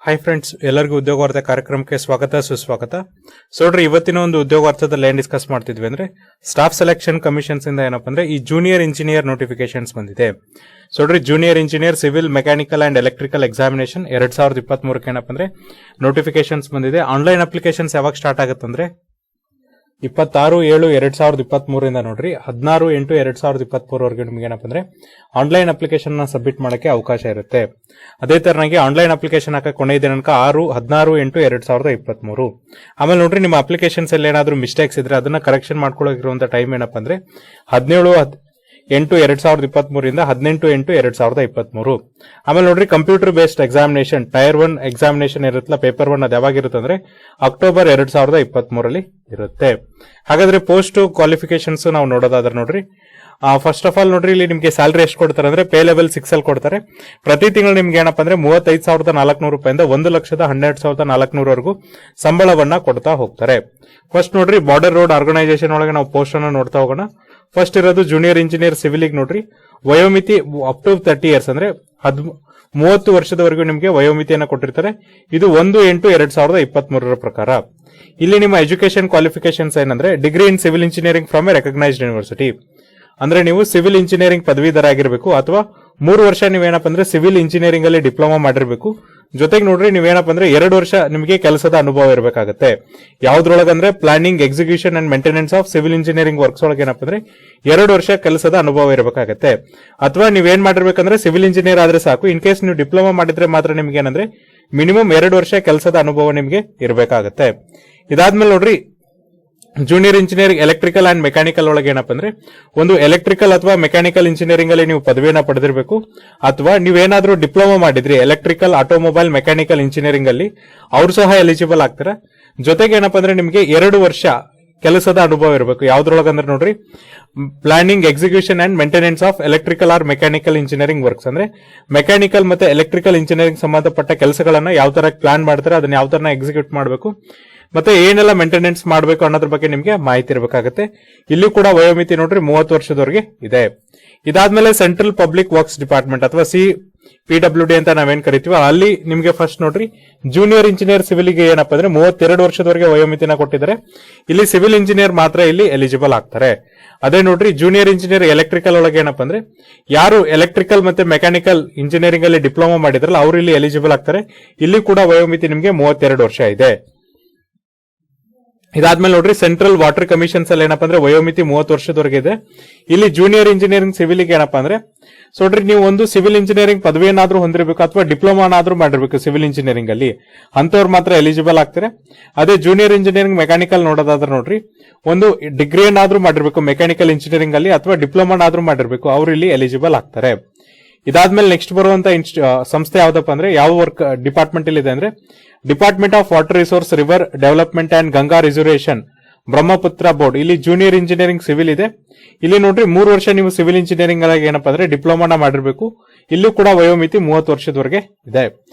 Hi friends, ಎಲ್ಲರಿಗೂ ಉದ್ಯೋಗ ವಾರ್ತೆ ಕಾರ್ಯಕ್ರಮಕ್ಕೆ ಸ್ವಾಗತ ಸುಸ್ವಾಗತ. ಸೊ ನೋಡ್ರಿ, ಇವತ್ತಿನ ಒಂದು ಉದ್ಯೋಗ ವಾರ್ತೆದಲ್ಲಿ ಏನ್ ಡಿಸ್ಕಸ್ ಮಾಡ್ತಿದ್ವಿ ಅಂದ್ರೆ ಸ್ಟಾಫ್ ಸೆಲೆಕ್ಷನ್ ಕಮಿಷನ್ಸ್ ಇಂದ ಏನಪ್ಪ ಅಂದ್ರೆ ಈ ಜೂನಿಯರ್ ಇಂಜಿನಿಯರ್ ನೋಟಿಫಿಕೇಶನ್ಸ್ ಬಂದಿದೆ. ಸೊ ನೋಡ್ರಿ, junior engineer civil mechanical and electrical examination 2023 ಏನಪ್ಪ ಅಂದ್ರೆ ನೋಟಿಫಿಕೇಶನ್ಸ್ ಬಂದಿದೆ. ಆನ್ಲೈನ್ ಅಪ್ಲಿಕೇಶನ್ಸ್ ಯಾವಾಗ ಸ್ಟಾರ್ಟ್ ಆಗುತ್ತೆ ಅಂದ್ರೆ 26/7/2023 ನೋಡ್ರಿ 16/8/2023 ನಿಮ್ಗೆ ಏನಪ್ಪ ಅಂದ್ರೆ ಆನ್ಲೈನ್ ಅಪ್ಲಿಕೇಶನ್ ನ ಸಬ್ಮಿಟ್ ಮಾಡಕ್ಕೆ ಅವಕಾಶ ಇರುತ್ತೆ. ಅದೇ ತರನಾಗಿ ಆನ್ಲೈನ್ ಅಪ್ಲಿಕೇಶನ್ ಹಾಕಕ್ಕೆ ಕೊನೆಯ ದಿನಾಂಕ 16/8/2023. ಆಮೇಲೆ ನೋಡ್ರಿ, ನಿಮ್ಮ ಅಪ್ಲಿಕೇಶನ್ಸ್ ಅಲ್ಲಿ ಏನಾದ್ರು ಮಿಸ್ಟೇಕ್ಸ್ ಇದ್ರೆ ಅದನ್ನ ಕರೆಕ್ಷನ್ ಮಾಡ್ಕೊಳ್ಳೋಕಿರುವಂತ ಟೈಮ್ ಏನಪ್ಪ ಅಂದ್ರೆ 17/8/2023 ಇಂದ 18/8/2023. ಆಮೇಲೆ ನೋಡ್ರಿ, computer based examination tyre 1 examination ಇರುತ್ತಲ್ಲ, ಪೇಪರ್ 1 ಅದು ಯಾವಾಗಿರುತ್ತೆ ಅಂದ್ರೆ ಅಕ್ಟೋಬರ್ 2023 ಇರುತ್ತೆ. ಹಾಗಾದ್ರೆ ಪೋಸ್ಟ್ ಕ್ವಾಲಿಫಿಕೇಶನ್ಸ್ ನಾವು ನೋಡೋದಾದ್ರೆ ನೋಡ್ರಿ, ಫಸ್ಟ್ ಆಫ್ ಆಲ್ ನೋಡ್ರಿ, ಇಲ್ಲಿ ನಿಮ್ಗೆ ಸ್ಯಾಲರಿ ಎಷ್ಟು ಕೊಡ್ತಾರೆ ಅಂದ್ರೆ ಪೇ ಲೆವೆಲ್ 6 ಅಲ್ಲಿ ಕೊಡ್ತಾರೆ. ಪ್ರತಿ ತಿಂಗಳು ನಿಮ್ಗೆ ಏನಪ್ಪ ಅಂದ್ರೆ 35,400 ರೂಪಾಯಿಂದ 1,12,400 ಸಂಬಳವನ್ನ ಕೊಡ್ತಾ ಹೋಗ್ತಾರೆ. ಫಸ್ಟ್ ನೋಡ್ರಿ, ಬಾರ್ಡರ್ ರೋಡ್ ಆರ್ಗನೈಸೇಷನ್ ಒಳಗೆ ನಾವು ಪೋಸ್ಟ್ ಅನ್ನು ನೋಡ್ತಾ ಹೋಗೋಣ. ಫಸ್ಟ್ ಇರೋದು ಜೂನಿಯರ್ ಇಂಜಿನಿಯರ್ ಸಿವಿಲ್ ನೋಡ್ರಿ, ವಯೋಮಿತಿ ಅಪ್ ಟು 30 ಇಯರ್ಸ್ ಅಂದ್ರೆ 30 ವರ್ಷದವರೆಗೂ ನಿಮಗೆ ವಯೋಮಿತಿಯನ್ನ ಕೊಟ್ಟಿರ್ತಾರೆ. ಇದು 1/8/2023 ಪ್ರಕಾರ. ಇಲ್ಲಿ ನಿಮ್ಮ ಎಜುಕೇಶನ್ ಕ್ವಾಲಿಫಿಕೇಶನ್ಸ್ ಏನಂದ್ರೆ degree in civil engineering from A recognised university, ಅಂದ್ರೆ ನೀವು ಸಿವಿಲ್ ಇಂಜಿನಿಯರಿಂಗ್ ಪದವೀಧರ ಆಗಿರಬೇಕು, ಅಥವಾ 3 ವರ್ಷ ನೀವೇನಪ್ಪ ಅಂದ್ರೆ ಸಿವಿಲ್ ಇಂಜಿನಿಯರಿಂಗ್ ಅಲ್ಲಿ ಡಿಪ್ಲೊಮಾ ಮಾಡಿರ್ಬೇಕು. ಜೊತೆಗೆ ನೋಡ್ರಿ, ನೀವೇನಪ್ಪ ಅಂದ್ರೆ 2 ವರ್ಷ ನಿಮಗೆ ಕೆಲಸದ ಅನುಭವ ಇರಬೇಕಾಗುತ್ತೆ. ಯಾವ್ದ್ರೊಳಗಂದ್ರೆ planning, execution and maintenance of civil engineering works ಒಳಗೆ ಏನಪ್ಪ ಅಂದ್ರೆ 2 ವರ್ಷ ಕೆಲಸದ ಅನುಭವ ಇರಬೇಕಾಗುತ್ತೆ. ಅಥವಾ ನೀವೇನ್ ಮಾಡಿರ್ಬೇಕಂದ್ರೆ ಸಿವಿಲ್ ಇಂಜಿನಿಯರ್ ಆದ್ರೆ ಸಾಕು. ಇನ್ ಕೇಸ್ ನೀವು ಡಿಪ್ಲೊಮಾ ಮಾಡಿದ್ರೆ ಮಾತ್ರ ನಿಮ್ಗೆ ಏನಂದ್ರೆ ಮಿನಿಮಮ್ 2 ವರ್ಷ ಕೆಲಸದ ಅನುಭವ ನಿಮ್ಗೆ ಇರಬೇಕಾಗುತ್ತೆ. ಇದಾದ್ಮೇಲೆ ನೋಡ್ರಿ, junior engineering electrical and mechanical ಒಳಗೆ ಏನಪ್ಪ ಅಂದ್ರೆ ಒಂದು ಎಲೆಕ್ಟ್ರಿಕಲ್ ಅಥವಾ ಮೆಕ್ಯಾನಿಕಲ್ ಇಂಜಿನಿಯರಿಂಗ್ ಅಲ್ಲಿ ನೀವು ಪದವಿಯನ್ನ ಪಡೆದಿರಬೇಕು, ಅಥವಾ ನೀವೇನಾದ್ರೂ ಡಿಪ್ಲೊಮಾ ಮಾಡಿದ್ರಿ ಎಲೆಕ್ಟ್ರಿಕಲ್, ಆಟೋಮೊಬೈಲ್, ಮೆಕ್ಯಾನಿಕಲ್ ಇಂಜಿನಿಯರಿಂಗ್ ಅಲ್ಲಿ, ಅವ್ರು ಸಹ ಎಲಿಜಿಬಲ್ ಆಗ್ತಾರೆ. ಜೊತೆಗೆ ಏನಪ್ಪ ಅಂದ್ರೆ ನಿಮಗೆ 2 ವರ್ಷ ಕೆಲಸದ ಅನುಭವ ಇರಬೇಕು. ಯಾವ್ದ್ರೊಳಗಂದ್ರೆ ನೋಡ್ರಿ, planning, execution and maintenance of electrical or mechanical engineering works, ಅಂದ್ರೆ ಮೆಕ್ಯಾನಿಕಲ್ ಮತ್ತೆ ಎಲೆಕ್ಟ್ರಿಕಲ್ ಇಂಜಿನಿಯರಿಂಗ್ ಸಂಬಂಧಪಟ್ಟ ಕೆಲಸಗಳನ್ನ ಯಾವ ತರ ಪ್ಲಾನ್ ಮಾಡ್ತಾರೆ, ಅದನ್ನ ಯಾವ ತರ ಎಕ್ಸಿಕ್ಯೂಟ್ ಮಾಡಬೇಕು, ಮತ್ತೆ ಏನೆಲ್ಲ ಮೇಂಟೆನೆನ್ಸ್ ಮಾಡಬೇಕು ಅನ್ನೋದ್ರ ಬಗ್ಗೆ ನಿಮ್ಗೆ ಮಾಹಿತಿ ಇರಬೇಕಾಗುತ್ತೆ. ಇಲ್ಲಿ ಕೂಡ ವಯೋಮಿತಿ ನೋಡ್ರಿ 30 ವರ್ಷದವರೆಗೆ ಇದೆ. ಇದಾದ್ಮೇಲೆ ಸೆಂಟ್ರಲ್ ಪಬ್ಲಿಕ್ ವರ್ಕ್ಸ್ ಡಿಪಾರ್ಟ್ಮೆಂಟ್ ಅಥವಾ CPWD ಅಂತ ನಾವೇನ್ ಕರಿತೀವಿ, ಅಲ್ಲಿ ನಿಮ್ಗೆ ಫಸ್ಟ್ ನೋಡ್ರಿ, ಜೂನಿಯರ್ ಇಂಜಿನಿಯರ್ ಸಿವಿಲ್ ಗೆ ಏನಪ್ಪಾ ಅಂದ್ರೆ 32 ವರ್ಷದವರೆಗೆ ವಯೋಮಿತಿನ ಕೊಟ್ಟಿದ್ದಾರೆ. ಇಲ್ಲಿ ಸಿವಿಲ್ ಇಂಜಿನಿಯರ್ ಮಾತ್ರ ಇಲ್ಲಿ ಎಲಿಜಿಬಲ್ ಆಗ್ತಾರೆ. ಅದೇ ನೋಡ್ರಿ, ಜೂನಿಯರ್ ಇಂಜಿನಿಯರ್ ಎಲೆಕ್ಟ್ರಿಕಲ್ ಒಳಗೆ ಏನಪ್ಪಾ ಅಂದ್ರೆ ಯಾರು ಎಲೆಕ್ಟ್ರಿಕಲ್ ಮತ್ತೆ ಮೆಕ್ಯಾನಿಕಲ್ ಇಂಜಿನಿಯರಿಂಗ್ ಅಲ್ಲಿ ಡಿಪ್ಲೊಮಾ ಮಾಡಿದ್ರಲ್ಲ, ಅವ್ರು ಇಲ್ಲಿ ಎಲಿಜಿಬಲ್ ಆಗ್ತಾರೆ. ಇಲ್ಲಿ ಕೂಡ ವಯೋಮಿತಿ ನಿಮ್ಗೆ 32 ವರ್ಷ ಇದೆ. ಇದಾದ್ಮೇಲೆ ನೋಡ್ರಿ, ಸೆಂಟ್ರಲ್ ವಾಟರ್ ಕಮಿಷನ್ಸ್ ಅಲ್ಲಿ ಏನಪ್ಪಾ ಅಂದ್ರೆ ವಯೋಮಿತಿ 30 ವರ್ಷದವರೆಗೆ ಇದೆ. ಇಲ್ಲಿ ಜೂನಿಯರ್ ಇಂಜಿನಿಯರಿಂಗ್ ಸಿವಿಲ್ ಗೆ ಏನಪ್ಪಾ ಅಂದ್ರೆ ನೋಡ್ರಿ, ನೀವು ಒಂದು ಸಿವಿಲ್ ಇಂಜಿನಿಯರಿಂಗ್ ಪದವಿಯನ್ನಾದ್ರೂ ಹೊಂದಿರಬೇಕು ಅಥವಾ ಡಿಪ್ಲೊಮಾನಾದ್ರೂ ಮಾಡಿರ್ಬೇಕು ಸಿವಿಲ್ ಇಂಜಿನಿಯರಿಂಗ್ ಅಲ್ಲಿ, ಅಂತವ್ರು ಮಾತ್ರ ಎಲಿಜಿಬಲ್ ಆಗ್ತಾರೆ. ಅದೇ ಜೂನಿಯರ್ ಇಂಜಿನಿಯರಿಂಗ್ ಮೆಕ್ಯಾನಿಕಲ್ ನೋಡೋದಾದ್ರೆ ನೋಡ್ರಿ, ಒಂದು ಡಿಗ್ರಿಯನ್ನಾದ್ರೂ ಮಾಡಿರ್ಬೇಕು ಮೆಕ್ಯಾನಿಕಲ್ ಇಂಜಿನಿಯರಿಂಗ್ ಅಲ್ಲಿ, ಅಥವಾ ಡಿಪ್ಲೊಮಾನಾದ್ರೂ ಮಾಡಿರ್ಬೇಕು, ಅವ್ರು ಇಲ್ಲಿ ಎಲಿಜಿಬಲ್ ಆಗ್ತಾರೆ. ಇದಾದ್ಮೇಲೆ ನೆಕ್ಸ್ಟ್ ಬರುವಂತ ಸಂಸ್ಥೆ ಯಾವ್ದಪ್ಪ ಅಂದ್ರೆ ಯಾವ ವರ್ಕ್ ಡಿಪಾರ್ಟ್ಮೆಂಟ್ ಇಲ್ಲಿ ಇದೆ ಅಂದ್ರೆ department of water resource, river development and Ganga reservation, Brahmaputra board. ಇಲ್ಲಿ ಜೂನಿಯರ್ ಇಂಜಿನಿಯರಿಂಗ್ ಸಿವಿಲ್ ಇದೆ. ಇಲ್ಲಿ ನೋಡ್ರಿ, 3 ವರ್ಷ ನೀವು ಸಿವಿಲ್ ಇಂಜಿನಿಯರಿಂಗ್ ಅಲ್ಲಿ ಏನಪ್ಪಾ ಅಂದ್ರೆ ಡಿಪ್ಲೊಮಾನ ಮಾಡಿರ್ಬೇಕು. ಇಲ್ಲಿ ಕೂಡ ವಯೋಮಿತಿ 30 ವರ್ಷದವರೆಗೆ ಇದೆ.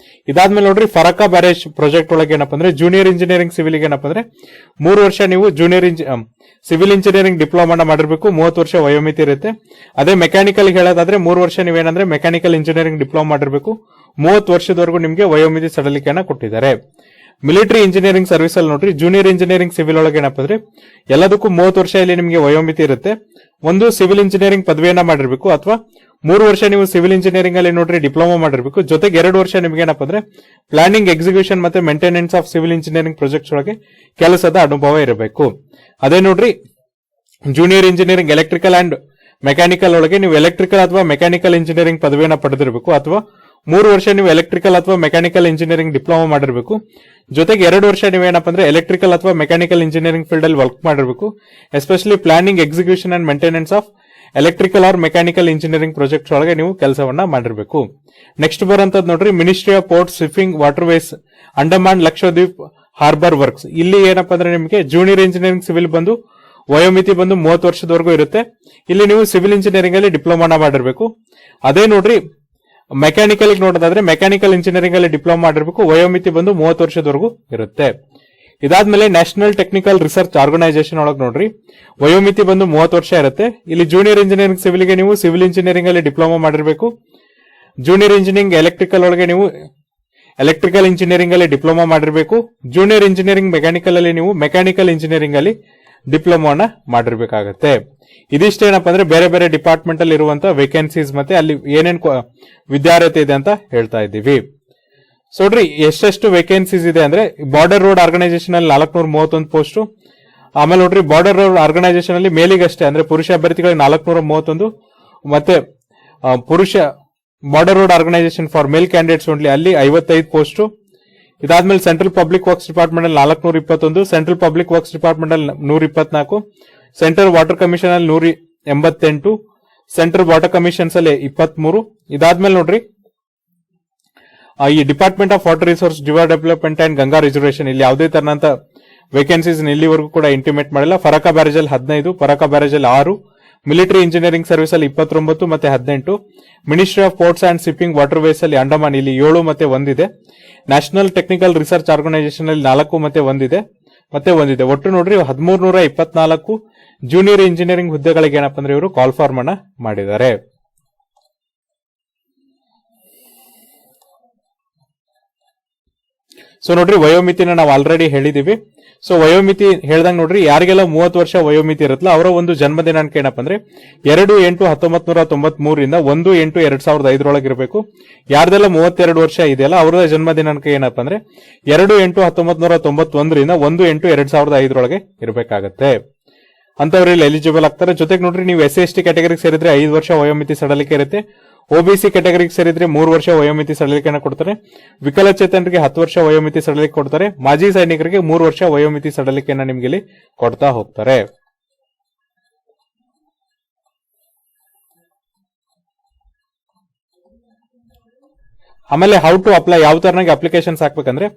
ಇದಾದ್ಮೇಲೆ ನೋಡ್ರಿ, ಫರಕಾ ಬ್ಯಾರೇಜ್ ಪ್ರಾಜೆಕ್ಟ್ ಒಳಗೆ ಏನಪ್ಪಾ ಅಂದ್ರೆ ಜೂನಿಯರ್ ಇಂಜಿನಿಯರಿಂಗ್ ಸಿವಿಲ್ ಗೆ ಏನಪ್ಪಾ ಅಂದ್ರೆ 3 ವರ್ಷ ನೀವು ಸಿವಿಲ್ ಇಂಜಿನಿಯರಿಂಗ್ ಡಿಪ್ಲೊಮಾನ ಮಾಡಿರ್ಬೇಕು, 30 ವರ್ಷ ವಯೋಮಿತಿ ಇರುತ್ತೆ. ಅದೇ ಮೆಕ್ಯಾನಿಕಲ್ ಹೇಳೋದಾದ್ರೆ 3 ವರ್ಷ ನೀವೇನಂದ್ರೆ ಮೆಕ್ಯಾನಿಕಲ್ ಇಂಜಿನಿಯರಿಂಗ್ ಡಿಪ್ಲೊಮಾ ಮಾಡಿರ್ಬೇಕು, 30 ವರ್ಷದವರೆಗೂ ನಿಮಗೆ ವಯೋಮಿತಿ ಸಡಲಿಕೆಯನ್ನ ಕೊಟ್ಟಿದ್ದಾರೆ. ಮಿಲಿಟರಿ ಇಂಜಿನಿಯರಿಂಗ್ ಸರ್ವಿಸ್ ಅಲ್ಲಿ ನೋಡ್ರಿ, ಜೂನಿಯರ್ ಇಂಜಿನಿಯರಿಂಗ್ ಸಿವಿಲ್ ಒಳಗೆ ಏನಪ್ಪ ಅಂದ್ರೆ ಎಲ್ಲದಕ್ಕೂ 30 ವರ್ಷ ಇಲ್ಲಿ ನಿಮಗೆ ವಯೋಮಿತಿ ಇರುತ್ತೆ. ಒಂದು ಸಿವಿಲ್ ಇಂಜಿನಿಯರಿಂಗ್ ಪದವಿಯನ್ನ ಮಾಡಿರ್ಬೇಕು, ಅಥವಾ 3 ವರ್ಷ ನೀವು ಸಿವಿಲ್ ಇಂಜಿನಿಯರಿಂಗ್ ಅಲ್ಲಿ ನೋಡ್ರಿ ಡಿಪ್ಲೊಮಾ ಮಾಡಿರ್ಬೇಕು. ಜೊತೆಗೆ 2 ವರ್ಷ ನಿಮ್ಗೆ ಏನಪ್ಪ ಅಂದ್ರೆ ಪ್ಲಾನಿಂಗ್, ಎಕ್ಸಿಕ್ಯೂಷನ್ ಮತ್ತೆ maintenance of civil engineering projects ಒಳಗೆ ಕೆಲಸದ ಅನುಭವ ಇರಬೇಕು. ಅದೇ ನೋಡ್ರಿ, junior engineering electrical and mechanical ಒಳಗೆ ನೀವು ಎಲೆಕ್ಟ್ರಿಕಲ್ ಅಥವಾ ಮೆಕ್ಯಾನಿಕಲ್ ಇಂಜಿನಿಯರಿಂಗ್ ಪದವಿಯನ್ನ ಪಡೆದಿರಬೇಕು, ಅಥವಾ 3 ವರ್ಷ ನೀವು ಎಲೆಕ್ಟ್ರಿಕಲ್ ಅಥವಾ ಮೆಕ್ಯಾನಿಕಲ್ ಇಂಜಿನಿಯರಿಂಗ್ ಡಿಪ್ಲೊಮಾ ಮಾಡಿರಬೇಕು. ಜೊತೆಗೆ 2 ವರ್ಷ ನೀವೇನಪ್ಪ ಅಂದ್ರೆ ಎಲೆಕ್ಟ್ರಿಕಲ್ ಅಥವಾ ಮೆಕ್ಯಾನಿಕಲ್ ಇಂಜಿನಿಯರಿಂಗ್ ಫೀಲ್ಡ್ ಅಲ್ಲಿ ವರ್ಕ್ ಮಾಡಿರಬೇಕು, especially planning, execution and maintenance of electrical or mechanical engineering projects ಒಳಗೆ ನೀವು ಕೆಲಸವನ್ನ ಮಾಡಿರಬೇಕು. ನೆಕ್ಸ್ಟ್ ಬರುವಂತದ್ದು ನೋಡ್ರಿ, ministry of port, shipping, waterways, Andaman Lakshadweep harbour works. ಇಲ್ಲಿ ಏನಪ್ಪಾ ಅಂದ್ರೆ ನಿಮಗೆ ಜೂನಿಯರ್ ಇಂಜಿನಿಯರಿಂಗ್ ಸಿವಿಲ್ ಬಂದು ವಯೋಮಿತಿ ಬಂದು 30 ವರ್ಷದವರೆಗೂ ಇರುತ್ತೆ. ಇಲ್ಲಿ ನೀವು ಸಿವಿಲ್ ಇಂಜಿನಿಯರಿಂಗ್ ಅಲ್ಲಿ ಡಿಪ್ಲೊಮಾನ ಮಾಡಿರಬೇಕು. ಅದೇ ನೋಡ್ರಿ, ಮೆಕ್ಯಾನಿಕಲ್ ನೋಡೋದಾದ್ರೆ ಮೆಕ್ಯಾನಿಕಲ್ ಇಂಜಿನಿಯರಿಂಗ್ ಅಲ್ಲಿ ಡಿಪ್ಲೊಮಾ ಮಾಡಿರಬೇಕು, ವಯೋಮಿತಿ ಬಂದು 30 ವರ್ಷದವರೆಗೂ ಇರುತ್ತೆ. ಇದಾದ್ಮೇಲೆ ನ್ಯಾಷನಲ್ ಟೆಕ್ನಿಕಲ್ ರಿಸರ್ಚ್ ಆರ್ಗನೈಸೇಷನ್ ಒಳಗೆ ನೋಡ್ರಿ, ವಯೋಮಿತಿ ಬಂದು 30 ವರ್ಷ ಇರುತ್ತೆ. ಇಲ್ಲಿ ಜೂನಿಯರ್ ಇಂಜಿನಿಯರಿಂಗ್ ಸಿವಿಲ್ ಗೆ ನೀವು ಸಿವಿಲ್ ಇಂಜಿನಿಯರಿಂಗ್ ಅಲ್ಲಿ ಡಿಪ್ಲೊಮಾ ಮಾಡಿರಬೇಕು. ಜೂನಿಯರ್ ಇಂಜಿನಿಯರಿಂಗ್ ಎಲೆಕ್ಟ್ರಿಕಲ್ ಒಳಗೆ ನೀವು ಎಲೆಕ್ಟ್ರಿಕಲ್ ಇಂಜಿನಿಯರಿಂಗ್ ಅಲ್ಲಿ ಡಿಪ್ಲೊಮಾ ಮಾಡಿರಬೇಕು. ಜೂನಿಯರ್ ಇಂಜಿನಿಯರಿಂಗ್ ಮೆಕ್ಯಾನಿಕಲ್ ಅಲ್ಲಿ ನೀವು ಮೆಕ್ಯಾನಿಕಲ್ ಇಂಜಿನಿಯರಿಂಗ್ ಅಲ್ಲಿ ಡಿಪ್ಲೊಮಾನ ಮಾಡಿರ್ಬೇಕಾಗತ್ತೆ. ಇದಿಷ್ಟೇನಪ್ಪ ಅಂದ್ರೆ ಬೇರೆ ಬೇರೆ ಡಿಪಾರ್ಟ್ಮೆಂಟ್ ಅಲ್ಲಿ ಇರುವಂತಹ ವೇಕೆನ್ಸೀಸ್ ಮತ್ತೆ ಅಲ್ಲಿ ಏನೇನ್ ವಿದ್ಯಾರ್ಹತೆ ಇದೆ ಅಂತ ಹೇಳ್ತಾ ಇದ್ದೀವಿ. ಸೊ ನೋಡ್ರಿ ಎಷ್ಟೆಷ್ಟು ವೇಕೆನ್ಸೀಸ್ ಇದೆ ಅಂದ್ರೆ ಬಾರ್ಡರ್ ರೋಡ್ ಆರ್ಗನೈಸೇಷನ್ ಅಲ್ಲಿ 431 ಪೋಸ್ಟ್. ಆಮೇಲೆ ನೋಡ್ರಿ ಬಾರ್ಡರ್ ರೋಡ್ ಆರ್ಗನೈಸೇಷನ್ ಅಲ್ಲಿ ಮೇಲಿಗಷ್ಟೇ ಅಂದ್ರೆ ಪುರುಷ ಅಭ್ಯರ್ಥಿಗಳಿಗೆ 431 ಮತ್ತೆ ಪುರುಷ border road organisation for male candidates only ಅಲ್ಲಿ 55 ಪೋಸ್ಟ್. ಇದಾದ್ಮೇಲೆ ಸೆಂಟ್ರಲ್ ಪಬ್ಲಿಕ್ ವರ್ಕ್ಸ್ ಡಿಪಾರ್ಟ್ಮೆಂಟ್ ಅಲ್ಲಿ 421, ಸೆಂಟ್ರಲ್ ಪಬ್ಲಿಕ್ ವರ್ಕ್ಸ್ ಡಿಪಾರ್ಟ್ಮೆಂಟ್ ಅಲ್ಲಿ 124, ಸೆಂಟ್ರಲ್ ವಾಟರ್ ಕಮಿಷನ್ ಅಲ್ಲಿ 188, ಸೆಂಟ್ರಲ್ ವಾಟರ್ ಕಮಿಷನ್ಸ್ ಅಲ್ಲಿ 23. ಇದಾದ್ಮೇಲೆ ನೋಡ್ರಿ ಈ department of water resource development and Ganga reservation ಇಲ್ಲಿ ಯಾವುದೇ ತರನಂತ ವೇಕೆನ್ಸೀಸ್ ಇಲ್ಲಿವರೆಗೂ ಕೂಡ ಇಂಟಿಮೇಟ್ ಮಾಡಿಲ್ಲ. ಫರಕಾ ಬ್ಯಾರೇಜ್ ಅಲ್ಲಿ 15, ಫರಕಾ ಬ್ಯಾರೇಜ್ ಅಲ್ಲಿ 6, ಮಿಲಿಟರಿ ಇಂಜಿನಿಯರಿಂಗ್ ಸರ್ವಿಸ್ ಅಲ್ಲಿ 29 ಮತ್ತೆ 18, ministry of ports and shipping water ways ಅಲ್ಲಿ ಅಂಡಮಾನ್ ಇಲ್ಲಿ 7 ಮತ್ತೆ 1 ಇದೆ, ನ್ಯಾಷನಲ್ ಟೆಕ್ನಿಕಲ್ ರಿಸರ್ಚ್ ಆರ್ಗನೈಸೇಷನ್ ಅಲ್ಲಿ 4 ಮತ್ತೆ 1 ಇದೆ ಮತ್ತೆ 1 ಇದೆ. ಒಟ್ಟು ನೋಡ್ರಿ 1324 ಜೂನಿಯರ್ ಇಂಜಿನಿಯರಿಂಗ್ ಹುದ್ದೆಗಳಿಗೆ ಏನಪ್ಪ ಅಂದ್ರೆ ಇವರು ಕಾಲ್ ಫಾರ್ಮ್ ಅನ್ನ ಮಾಡಿದ್ದಾರೆ. ಸೊ ನೋಡ್ರಿ ವಯೋಮಿತಿನ ನಾವು ಆಲ್ರೆಡಿ ಹೇಳಿದೀವಿ. ಸೊ ವಯೋಮಿತಿ ಹೇಳ್ದಂಗ್ ನೋಡ್ರಿ ಯಾರಿಗೆಲ್ಲ 30 ವರ್ಷ ವಯೋಮಿತಿ ಇರುತ್ತಲ್ಲ ಅವರ ಒಂದು ಜನ್ಮ ದಿನಾಂಕ ಏನಪ್ಪ ಅಂದ್ರೆ 2/8/1993 ರಿಂದ 1/8/2005 ಇರಬೇಕು. ಯಾರ್ದೆಲ್ಲ 32 ವರ್ಷ ಇದೆಯಲ್ಲ ಅವರ ಜನ್ಮ ದಿನಾಂಕ ಏನಪ್ಪ ಅಂದ್ರೆ 2/8/1991 ರಿಂದ 1/8/2005 ಇರಬೇಕಾಗತ್ತೆ. ಅಂತವ್ರು ಇಲ್ಲಿ ಎಲಿಜಿಬಲ್ ಆಗ್ತಾರೆ. ಜೊತೆಗೆ ನೋಡ್ರಿ ನೀವು SC/ST ಕ್ಯಾಟಗರಿಗೆ ಸೇರಿದ್ರೆ 5 ವರ್ಷ ವಯೋಮಿತಿ ಸಡಲಿಕೆ ಇರುತ್ತೆ. OBC ಕ್ಯಾಟಗರಿಗೆ ಸೇರಿದ್ರೆ 3 ವರ್ಷ ವಯೋಮಿತಿ ಸಡಲಿಕೆಯನ್ನು ಕೊಡ್ತಾರೆ. ವಿಕಲಚೇತನರಿಗೆ 10 ವರ್ಷ ವಯೋಮಿತಿ ಸಡಲಿಕೆ ಕೊಡ್ತಾರೆ. ಮಾಜಿ ಸೈನಿಕರಿಗೆ 3 ವರ್ಷ ವಯೋಮಿತಿ ಸಡಲಿಕೆಯನ್ನ ನಿಮ್ಗೆ ಇಲ್ಲಿ ಕೊಡ್ತಾ ಹೋಗ್ತಾರೆ. ಆಮೇಲೆ ಹೌ ಟು ಅಪ್ಲೈ, ಯಾವ ತರನಾಗಿ ಅಪ್ಲಿಕೇಶನ್ಸ್ ಹಾಕ್ಬೇಕಂದ್ರೆ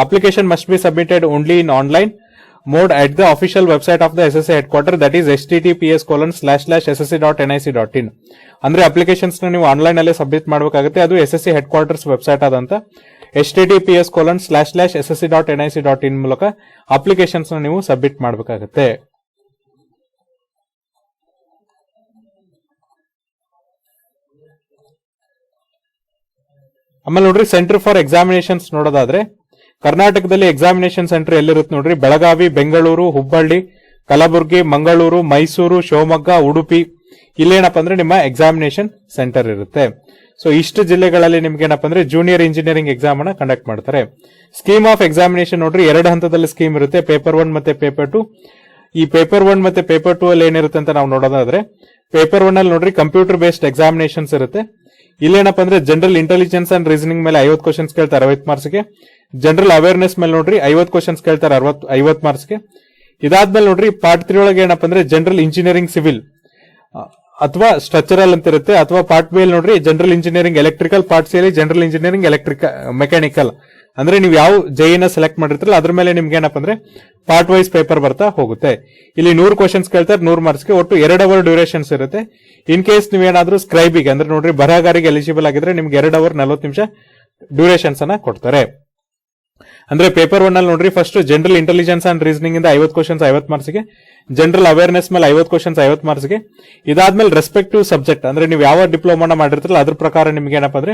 application must be submitted only in online mode at the official website of the SSC headquarter, that is https://ssc.nic.in. ಅಂದ್ರೆ ಅಪ್ಲಿಕೇಶನ್ಸ್ ನೀವು ಆನ್ಲೈನ್ ಅಲ್ಲೇ ಸಬ್ಮಿಟ್ ಮಾಡಬೇಕಾಗುತ್ತೆ. ಅದು SSC ಹೆಡ್ ಕ್ವಾರ್ಟರ್ಸ್ ವೆಬ್ಸೈಟ್ ಆದಂತ https://ssc.nic.in ಮೂಲಕ ಅಪ್ಲಿಕೇಶನ್ಸ್ ನೀವು ಸಬ್ಮಿಟ್ ಮಾಡಬೇಕಾಗುತ್ತೆ. ಆಮೇಲೆ ನೋಡ್ರಿ ಸೆಂಟರ್ ಫಾರ್ ಎಕ್ಸಾಮಿನೇಷನ್ಸ್ ನೋಡೋದಾದ್ರೆ ಕರ್ನಾಟಕದಲ್ಲಿ ಎಕ್ಸಾಮಿನೇಷನ್ ಸೆಂಟರ್ ಎಲ್ಲಿರುತ್ತೆ ನೋಡ್ರಿ ಬೆಳಗಾವಿ, ಬೆಂಗಳೂರು, ಹುಬ್ಬಳ್ಳಿ, ಕಲಬುರಗಿ, ಮಂಗಳೂರು, ಮೈಸೂರು, ಶಿವಮೊಗ್ಗ, ಉಡುಪಿ ಇಲ್ಲೇನಪ್ಪ ಅಂದ್ರೆ ನಿಮ್ಮ ಎಕ್ಸಾಮಿನೇಷನ್ ಸೆಂಟರ್ ಇರುತ್ತೆ. ಸೊ ಇಷ್ಟು ಜಿಲ್ಲೆಗಳಲ್ಲಿ ನಿಮ್ಗೆ ಏನಪ್ಪ ಅಂದ್ರೆ ಜೂನಿಯರ್ ಇಂಜಿನಿಯರಿಂಗ್ ಎಕ್ಸಾಮ್ ಅನ್ನ ಕಂಡಕ್ಟ್ ಮಾಡ್ತಾರೆ. ಸ್ಕೀಮ್ ಆಫ್ ಎಕ್ಸಾಮಿನೇಷನ್ ನೋಡ್ರಿ 2 ಹಂತದಲ್ಲಿ ಸ್ಕೀಮ್ ಇರುತ್ತೆ, ಪೇಪರ್ 1 ಮತ್ತೆ ಪೇಪರ್ 2. ಈ ಪೇಪರ್ 1 ಮತ್ತೆ ಪೇಪರ್ 2 ಅಲ್ಲಿ ಏನಿರುತ್ತೆ ಅಂತ ನಾವು ನೋಡೋದಾದ್ರೆ ಪೇಪರ್ 1 ಅಲ್ಲಿ ನೋಡ್ರಿ ಕಂಪ್ಯೂಟರ್ ಬೇಸ್ಡ್ ಎಕ್ಸಾಮಿನೇಷನ್ಸ್ ಇರುತ್ತೆ. ಇಲ್ಲೇನಪ್ಪ ಅಂದ್ರೆ ಜನರಲ್ ಇಂಟೆಲಿಜೆನ್ಸ್ ಅಂಡ್ ರೀಸನಿಂಗ್ ಮೇಲೆ 50 ಕ್ವಶನ್ಸ್ ಕೇಳ್ತಾರೆ 60 ಮಾರ್ಕ್ಸ್ಗೆ. ಜನರಲ್ ಅವೇರ್ನೆಸ್ ಮೇಲೆ ನೋಡ್ರಿ 50 ಕ್ವಶನ್ಸ್ ಕೇಳ್ತಾರೆ 50 ಮಾರ್ಕ್ಸ್ಗೆ. ಇದಾದ್ಮೇಲೆ ನೋಡ್ರಿ ಪಾರ್ಟ್ 3 ಒಳಗೆ ಏನಪ್ಪ ಅಂದ್ರೆ ಜನರಲ್ ಇಂಜಿನಿಯರಿಂಗ್ ಸಿವಿಲ್ ಅಥವಾ ಸ್ಟ್ರಕ್ಚರಲ್ ಅಂತ ಇರುತ್ತೆ. ಅಥವಾ ಪಾರ್ಟ್ ಬಿ ಅಲ್ಲಿ ನೋಡ್ರಿ general engineering electrical, part C ಅಲ್ಲಿ ಜನರಲ್ ಇಂಜಿನಿಯರಿಂಗ್ ಮೆಕ್ಯಾನಿಕಲ್. ಅಂದ್ರೆ ನೀವು ಯಾವ ಜೆಇನ ಸೆಲೆಕ್ಟ್ ಮಾಡಿರ್ತೀರಲ್ಲ ಅದ್ರ ಮೇಲೆ ನಿಮ್ಗೆ ಏನಪ್ಪ ಅಂದ್ರೆ ಪಾರ್ಟ್ ವೈಸ್ ಪೇಪರ್ ಬರ್ತಾ ಹೋಗುತ್ತೆ. ಇಲ್ಲಿ 100 ಕ್ವಶನ್ಸ್ ಕೇಳ್ತಾರೆ 100 ಮಾರ್ಕ್ಸ್ಗೆ. ಒಟ್ಟು 2 ಅವರ್ ಡ್ಯೂರೇಷನ್ಸ್ ಇರುತ್ತೆ. ಇನ್ ಕೇಸ್ ನೀವೇನಾದ್ರೂ ಸ್ಕ್ರೈಬಿಗೆ ಅಂದ್ರೆ ನೋಡ್ರಿ ಬರಹಗಾರಿಗೆ ಎಲಿಜಿಬಲ್ ಆಗಿದ್ರೆ ನಿಮ್ಗೆ 2 ಅವರ್ 40 ನಿಮಿಷ ಡ್ಯೂರೇಷನ್ಸ್ ಅನ್ನ ಕೊಡ್ತಾರೆ. ಅಂದ್ರೆ ಪೇಪರ್ 1 ಅಲ್ಲಿ ನೋಡ್ರಿ first general intelligence and reasoning ಇಂದ 50 ಕ್ವಶನ್ಸ್ 50 ಮಾರ್ಕ್ಸ್ಗೆ, ಜನರಲ್ ಅವೇರ್ನೆಸ್ ಮೇಲೆ 50 ಕ್ವಶನ್ಸ್ 50 ಮಾರ್ಕ್ಸ್ಗೆ. ಇದಾದ್ಮೇಲೆ ರೆಸ್ಪೆಕ್ಟಿವ್ ಸಬ್ಜೆಕ್ಟ್ ಅಂದ್ರೆ ನೀವು ಯಾವ ಡಿಪ್ಲೊಮಾನ ಮಾಡಿರ್ತಾರಲ್ಲ ಅದ್ರ ಪ್ರಕಾರ ನಿಮ್ಗೆ ಏನಪ್ಪ ಅಂದ್ರೆ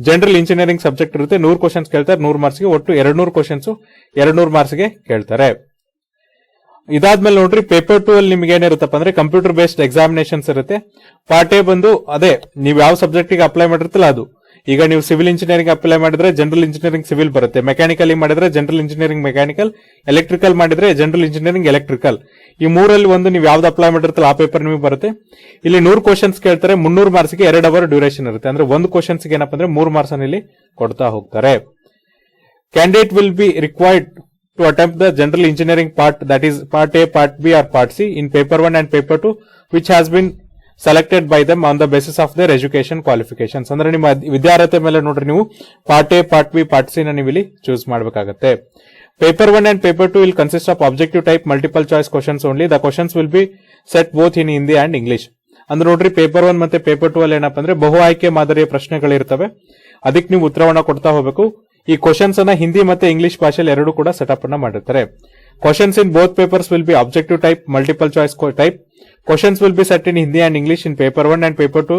ಜನರಲ್ ಇಂಜಿನಿಯರಿಂಗ್ ಸಬ್ಜೆಕ್ಟ್ ಇರುತ್ತೆ. 100 ಕ್ವಶನ್ಸ್ ಕೇಳ್ತಾರೆ 100 ಮಾರ್ಕ್ಸ್ಗೆ. ಒಟ್ಟು 200 ಕ್ವಶನ್ಸ್ 200 ಮಾರ್ಕ್ಸ್ಗೆ ಕೇಳ್ತಾರೆ. ಇದಾದ್ಮೇಲೆ ನೋಡ್ರಿ ಪೇಪರ್ 2 ಅಲ್ಲಿ ನಿಮ್ಗೆ ಏನಿರುತ್ತಪ್ಪ ಅಂದ್ರೆ ಕಂಪ್ಯೂಟರ್ ಬೇಸ್ಡ್ ಎಕ್ಸಾಮಿನೇಷನ್ಸ್ ಇರುತ್ತೆ. ಪಾರ್ಟ್ ಎ ಬಂದು ಅದೇ ನೀವು ಯಾವ ಸಬ್ಜೆಕ್ಟ್ ಗೆ ಅಪ್ಲೈ ಮಾಡಿರ್ತಿಲ್ಲ ಅದು. ಈಗ ನೀವು ಸಿವಿಲ್ ಇಂಜಿನಿಯರಿಂಗ್ ಅಪ್ಲೈ ಮಾಡಿದ್ರೆ ಜನರಲ್ ಇಂಜಿನಿಯರಿಂಗ್ ಸಿವಿಲ್ ಬರುತ್ತೆ, ಮೆಕ್ಯಾನಿಕಲ್ ಮಾಡಿದ್ರೆ ಜನರಲ್ ಇಂಜಿನಿಯರಿಂಗ್ ಮೆಕ್ಯಾನಿಕಲ್, ಎಲೆಕ್ಟ್ರಿಕಲ್ ಮಾಡಿದ್ರೆ ಜನರಲ್ ಇಂಜಿನಿಯರಿಂಗ್ ಎಲೆಕ್ಟ್ರಿಕಲ್. ಈ ಮೂರಲ್ಲಿ ಒಂದು ನೀವು ಯಾವ್ದು ಅಪ್ಲೈ ಮಾಡಿರ್ತಿಲ್ಲ ಆ ಪೇಪರ್ ನಿಮಗೆ ಬರುತ್ತೆ. ಇಲ್ಲಿ 100 ಕ್ವಶನ್ಸ್ ಕೇಳ್ತಾರೆ 300 ಮಾರ್ಕ್ಸ್ಗೆ 2 ಅವರ್ ಡ್ಯೂರೇಷನ್ ಇರುತ್ತೆ. ಅಂದ್ರೆ ಒಂದು ಕ್ವಶನ್ಸ್ ಏನಪ್ಪ ಅಂದ್ರೆ 3 ಮಾರ್ಕ್ಸ್ ಅನ್ನು ಇಲ್ಲಿ ಕೊಡ್ತಾ ಹೋಗ್ತಾರೆ. Candidate will be required to attempt the general engineering part, that is part A, part B or part C in paper 1 and paper 2 which has been selected by them on the basis of their education qualifications. ಅಂದ್ರೆ ನಿಮ್ಮ ವಿದ್ಯಾರ್ಹತೆ ಮೇಲೆ ನೋಡ್ರಿ ನೀವು part A, part B, part C ನ ನೀವು ಇಲ್ಲಿ choose ಮಾಡಬೇಕಾಗುತ್ತೆ. Paper 1 and paper 2 will consist of objective type multiple choice questions only. The questions will be set both in Hindi and English. ಅಂದ್ರೆ ನೋಡ್ರಿ ಪೇಪರ್ 1 ಮತ್ತೆ ಪೇಪರ್ 2 ಅಲ್ಲಿ ಏನಪ್ಪ ಅಂದ್ರೆ ಬಹು ಆಯ್ಕೆ ಮಾದರಿಯ ಪ್ರಶ್ನೆಗಳಿರ್ತವೆ. ಅದಕ್ಕೆ ನೀವು ಉತ್ತರವನ್ನ ಕೊಡ್ತಾ ಹೋಗಬೇಕು. ಈ ಕ್ವಶನ್ಸ್ ಅನ್ನ ಹಿಂದಿ ಮತ್ತೆ ಇಂಗ್ಲಿಷ್ ಭಾಷೆಯಲ್ಲಿ ಎರಡೂ ಕೂಡ ಸೆಟಪ್ ಅನ್ನ ಮಾಡಿರ್ತಾರೆ. Questions in both papers will be objective type multiple choice type. Questions will be set in Hindi and English in paper 1 and paper 2.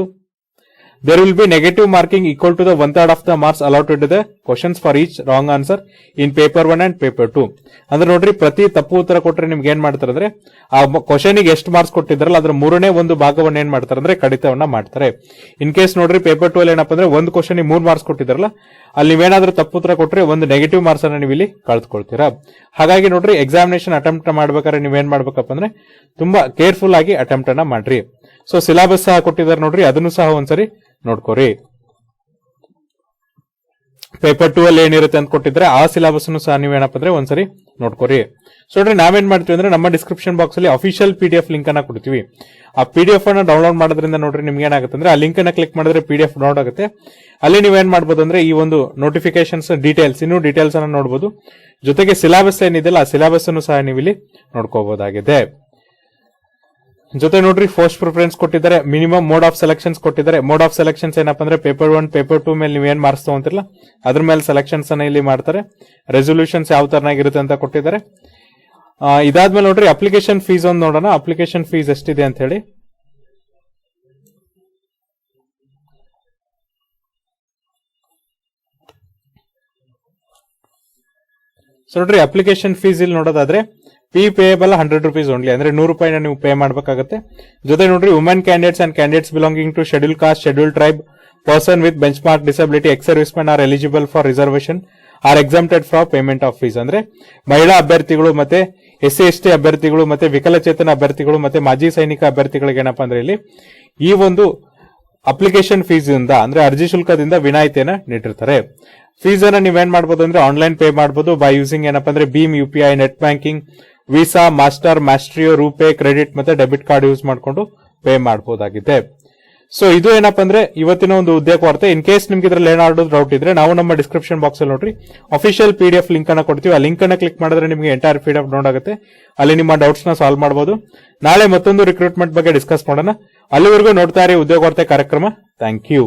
There will be negative marking equal to the 1/3 of the marks allotted the questions for each wrong answer in paper 1 and paper 2. ಅಂದ್ರೆ ನೋಡ್ರಿ, ಪ್ರತಿ ತಪ್ಪು ಉತ್ತರ ಕೊಟ್ರೆ ನಿಮ್ಗೆ ಏನ್ ಮಾಡ್ತಾರೆ ಅಂದ್ರೆ ಆ ಕ್ವಶನ್ ಗೆ ಎಷ್ಟು ಮಾರ್ಕ್ಸ್ ಕೊಟ್ಟಿದ್ರಲ್ಲ ಅದ್ರ 3/1 ಭಾಗವನ್ನ ಏನ್ ಮಾಡ್ತಾರೆ ಅಂದ್ರೆ ಕಡಿತವನ್ನ ಮಾಡ್ತಾರೆ. ಇನ್ ಕೇಸ್ ನೋಡ್ರಿ ಪೇಪರ್ 2 ಅಲ್ಲಿ ಏನಪ್ಪಾ ಅಂದ್ರೆ ಒಂದು ಕ್ವಶನ್ 3 ಮಾರ್ಕ್ಸ್ ಕೊಟ್ಟಿದ್ರಲ್ಲ, ಅಲ್ಲಿ ನೀವೇನಾದ್ರೂ ತಪ್ಪು ಉತ್ತರ ಕೊಟ್ರೆ ಒಂದು ನೆಗೆಟಿವ್ ಮಾರ್ಕ್ಸ್ ಅನ್ನ ನೀವು ಇಲ್ಲಿ ಕಳೆದುಕೊಳ್ತೀರಾ. ಹಾಗಾಗಿ ನೋಡ್ರಿ, ಎಕ್ಸಾಮಿನೇಷನ್ ಅಟೆಂಪ್ಟ್ ಮಾಡ್ಬೇಕಾದ್ರೆ ನೀವೇನ್ ಮಾಡ್ಬೇಕಪ್ಪ ಅಂದ್ರೆ ತುಂಬಾ ಕೇರ್ಫುಲ್ ಆಗಿ ಅಟೆಂಪ್ಟ್ ಅನ್ನ ಮಾಡ್ರಿ. ಸೊ ಸಿಲೆಬಸ್ ಸಹ ಕೊಟ್ಟಿದ್ದಾರೆ ನೋಡ್ರಿ, ಅದನ್ನು ಸಹ ಒಂದ್ಸರಿ ನೋಡ್ಕೋರಿ. ಪೇಪರ್ 2 ಅಲ್ಲಿ ಏನಿರುತ್ತೆ ಅಂತ ಕೊಟ್ಟಿದ್ರೆ ಆ ಸಿಲೆಬಸ್ ಸಹ ನೀವೇನಪ್ಪ ಅಂದ್ರೆ ಒಂದ್ಸರಿ ನೋಡ್ಕೋರಿ. ಸೊ ನೋಡ್ರಿ, ನಾವೇನ್ ಮಾಡ್ತೀವಿ ಅಂದ್ರೆ ನಮ್ಮ ಡಿಸ್ಕ್ರಿಪ್ಷನ್ ಬಾಕ್ಸ್ ಅಲ್ಲಿ ಅಫಿಷಿಯಲ್ PDF ಲಿಂಕ್ ಅನ್ನ ಕೊಡ್ತೀವಿ. ಆ PDF ಅನ್ನ ಡೌನ್ಲೋಡ್ ಮಾಡೋದ್ರಿಂದ ನೋಡ್ರಿ ನಿಮ್ಗೆ ಏನಾಗುತ್ತೆ ಅಂದ್ರೆ ಆ ಲಿಂಕ್ ಅನ್ನ ಕ್ಲಿಕ್ ಮಾಡಿದ್ರೆ PDF ಡೌನ್ಲೋಡ್ ಆಗುತ್ತೆ. ಅಲ್ಲಿ ನೀವೇನ್ ಮಾಡ್ಬೋದು ಅಂದ್ರೆ ಈ ಒಂದು ನೋಟಿಫಿಕೇಶನ್ಸ್ ಡೀಟೇಲ್ಸ್, ಇನ್ನೂ ಡೀಟೇಲ್ಸ್ ಅನ್ನ ನೋಡಬಹುದು. ಜೊತೆಗೆ ಸಿಲೆಬಸ್ ಏನಿದೆಯಲ್ಲ ಆ ಸಿಲೆಬಸ್ ಅನ್ನು ಸಹ ನೀವು ಇಲ್ಲಿ ನೋಡ್ಕೋಬಹುದಾಗಿದೆ. ಜೊತೆ ನೋಡ್ರಿ, ಫಸ್ಟ್ ಪ್ರಿಫರೆನ್ಸ್ ಕೊಟ್ಟಿದ್ದಾರೆ, ಮಿನಿಮಮ್ ಮೋಡ್ ಆಫ್ ಸೆಲೆಕ್ಷನ್ಸ್ ಕೊಟ್ಟಿದ್ದಾರೆ. ಮೋಡ್ ಆಫ್ ಸೆಲೆಕ್ಷನ್ಸ್ ಏನಪ್ಪಾ ಅಂದ್ರೆ ಪೇಪರ್ 1 ಪೇಪರ್ 2 ಮೇಲೆ ನೀವೇನ್ ಮಾರ್ಕ್ಸ್ ತಗೊಂತಿರಲ್ಲ ಅದ್ರ ಮೇಲೆ ಸೆಲೆಕ್ಷನ್ಸ್ ಅನ್ನ ಇಲ್ಲಿ ಮಾಡ್ತಾರೆ. ರೆಸೊಲ್ಯೂಷನ್ಸ್ ಯಾವ ತರನಾಗಿರುತ್ತೆ ಅಂತ ಕೊಟ್ಟಿದ್ದಾರೆ. ಇದಾದ್ಮೇಲೆ ನೋಡ್ರಿ, ಅಪ್ಲಿಕೇಶನ್ ಫೀಸ್ ಒಂದು ನೋಡೋಣ. ಅಪ್ಲಿಕೇಶನ್ ಫೀಸ್ ಎಷ್ಟಿದೆ ಅಂತ ಹೇಳಿ. ಸೊ ನೋಡ್ರಿ, ಅಪ್ಲಿಕೇಶನ್ ಫೀಸ್ ಇಲ್ಲಿ ನೋಡೋದಾದ್ರೆ ಪಿ ಪೇಯಬಲ್ 100 rupees ಓನ್ಲಿ, ಅಂದ್ರೆ 100 ರೂಪಾಯಿನ ನೀವು ಪೇ ಮಾಡಬೇಕಾಗುತ್ತೆ. ಜೊತೆ ನೋಡ್ರಿ, women candidates and candidates belonging to schedule caste, schedule tribe, person with benchmark disability, ex servicemen are eligible for reservation are exempted from payment of fees. ಅಂದ್ರೆ ಮಹಿಳಾ ಅಭ್ಯರ್ಥಿಗಳು ಮತ್ತೆ SC/ST ಅಭ್ಯರ್ಥಿಗಳು ಮತ್ತೆ ವಿಕಲಚೇತನ ಅಭ್ಯರ್ಥಿಗಳು ಮತ್ತೆ ಮಾಜಿ ಸೈನಿಕ ಅಭ್ಯರ್ಥಿಗಳಿಗೆ ಏನಪ್ಪಾ ಅಂದ್ರೆ ಇಲ್ಲಿ ಈ ಒಂದು ಅಪ್ಲಿಕೇಶನ್ ಫೀಸ್ ಇಂದ ಅಂದ್ರೆ ಅರ್ಜಿ ಶುಲ್ಕದಿಂದ ವಿನಾಯಿತಿಯನ್ನ ನೀಡಿರ್ತಾರೆ. ಫೀಸ್ ಅನ್ನ ನೀವೇನ್ ಮಾಡಬಹುದು ಅಂದ್ರೆ ಆನ್ಲೈನ್ ಪೇ ಮಾಡಬಹುದು ಬೈ ಯೂಸಿಂಗ್ ಏನಪ್ಪಾ ಅಂದ್ರೆ Bhim UPI, net banking, Visa, Master, Maestro, RuPay, credit ಮತ್ತೆ ಡೆಬಿಟ್ ಕಾರ್ಡ್ ಯೂಸ್ ಮಾಡಿಕೊಂಡು ಪೇ ಮಾಡಬಹುದಾಗಿದೆ. ಸೊ ಇದು ಏನಪ್ಪಾ ಅಂದ್ರೆ ಇವತ್ತಿನ ಒಂದು ಉದ್ಯೋಗ ವಾರ್ತೆ. ಇನ್ ಕೇಸ್ ನಿಮ್ಗೆ ಇದ್ರಲ್ಲಿ ಏನಾದ್ರು ಡೌಟ್ ಇದ್ರೆ ನಾವು ನಮ್ಮ ಡಿಸ್ಕ್ರಿಪ್ಷನ್ ಬಾಕ್ಸ್ ಅಲ್ಲಿ ನೋಡ್ರಿ ಅಫಿಷಿಯಲ್ PDF ಲಿಂಕ್ ಅನ್ನ ಕೊಡ್ತೀವಿ. ಆ ಲಿಂಕ್ ಅನ್ನ ಕ್ಲಿಕ್ ಮಾಡಿದ್ರೆ ನಿಮಗೆ ಎಂಟೈರ್ PDF ಡೌನ್ಲೋಡ್ ಆಗುತ್ತೆ. ಅಲ್ಲಿ ನಿಮ್ಮ ಡೌಟ್ಸ್ ನ ಸಾಲ್ವ್ ಮಾಡಬಹುದು. ನಾಳೆ ಮತ್ತೊಂದು ರಿಕ್ರೂಟ್ಮೆಂಟ್ ಬಗ್ಗೆ ಡಿಸ್ಕಸ್ ಮಾಡೋಣ. ಅಲ್ಲಿವರೆಗೂ ನೋಡ್ತಾ ಇರಿ ಉದ್ಯೋಗ ವಾರ್ತೆ ಕಾರ್ಯಕ್ರಮ. Thank you.